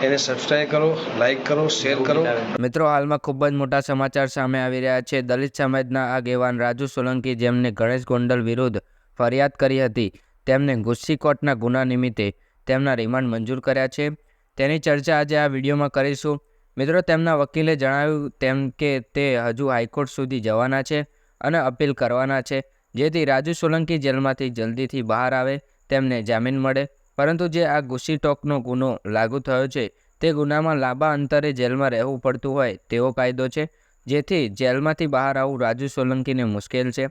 એને સબસ્ક્રાઈબ કરો, લાઈક કરો, શેર કરો। મિત્રો, હાલમાં ખૂબ જ મોટા સમાચાર સામે આવી રહ્યા છે। દલિત સમાજના આગેવાન રાજુ સોલંકી, જેમને ગણેશ ગોંડલ વિરુદ્ધ ફરિયાદ કરી હતી, તેમને ગુસ્સી કોર્ટના ગુના નિમિત્તે તેમના રિમાન્ડ મંજૂર કર્યા છે। તેની ચર્ચા આજે આ વિડીયોમાં કરીશું। મિત્રો, તેમના વકીલે જણાવ્યું તેમ કે તે હજુ હાઈકોર્ટ સુધી જવાના છે અને અપીલ કરવાના છે, જેથી રાજુ સોલંકી જેલમાંથી જલ્દીથી બહાર આવે, તેમને જામીન મળે। પરંતુ જે આ ગુસ્સી ટોકનો ગુનો લાગુ થયો છે, તે ગુનામાં લાંબા અંતરે જેલમાં રહેવું પડતું હોય તેવો કાયદો છે, જેથી જેલમાંથી બહાર આવવું રાજુ સોલંકીને મુશ્કેલ છે।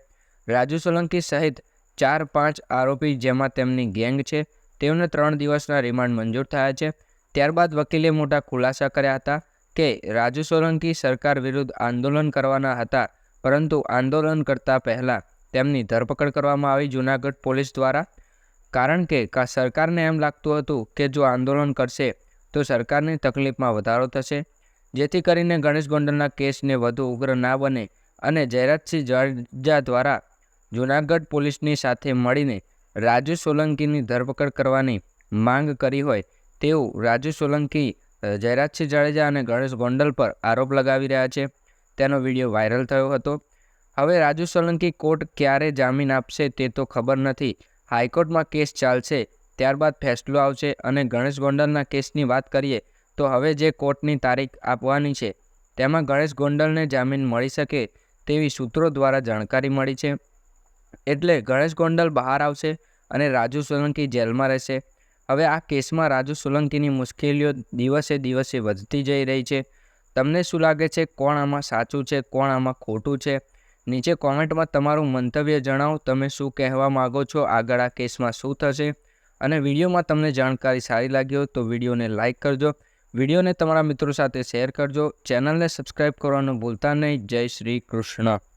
રાજુ સોલંકી સહિત 4-5 આરોપી, જેમાં તેમની ગેંગ છે, તેઓને 3 દિવસના રિમાન્ડ મંજૂર થયા છે। ત્યારબાદ વકીલે મોટા ખુલાસા કર્યા હતા કે રાજુ સોલંકી સરકાર વિરુદ્ધ આંદોલન કરવાના હતા, પરંતુ આંદોલન કરતા પહેલા તેમની ધરપકડ કરવામાં આવી જૂનાગઢ પોલીસ દ્વારા, કારણ કે સરકારને એમ લાગતું હતું કે જો આંદોલન કરશે તો સરકારની તકલીફમાં વધારો થશે, જેથી કરીને ગણેશ ગોંડલના કેસને વધુ ઉગ્ર ના બને અને જયરાજસિંહ જાડેજા દ્વારા જૂનાગઢ પોલીસની સાથે મળીને રાજુ સોલંકીની ધરપકડ કરવાની માંગ કરી હોય તેવું રાજુ સોલંકી જયરાજસિંહ જાડેજા અને ગણેશ ગોંડલ પર આરોપ લગાવી રહ્યા છે। તેનો વિડીયો વાયરલ થયો હતો। હવે રાજુ સોલંકી કોર્ટ ક્યારે જામીન આપશે તે તો ખબર નથી। હાઈકોર્ટમાં કેસ ચાલશે, ત્યારબાદ ફેસલો આવશે। અને ગણેશ ગોંડલના કેસની વાત કરીએ તો હવે જે કોર્ટની તારીખ આપવાની છે, તેમાં ગણેશ ગોંડલને જામીન મળી શકે તેવી સૂત્રો દ્વારા જાણકારી મળી છે। એટલે ગણેશ ગોંડલ બહાર આવશે અને રાજુ સોલંકી જેલમાં રહેશે। હવે આ કેસમાં રાજુ સોલંકીની મુશ્કેલીઓ દિવસે દિવસે વધતી જઈ રહી છે। તમને શું લાગે છે? કોણ આમાં સાચું છે, કોણ આમાં ખોટું છે? નીચે કોમેન્ટમાં તમારું મંતવ્ય જણાવો। તમે શું કહેવા માગો છો? આગળ આ કેસમાં શું થશે? અને વિડીયોમાં તમને જાણકારી સારી લાગી હોય તો વિડીયોને લાઇક કરજો, વિડીયોને તમારા મિત્રો સાથે શેર કરજો, ચેનલને સબસ્ક્રાઈબ કરવાનું ભૂલતા નહીં। જય શ્રી કૃષ્ણ।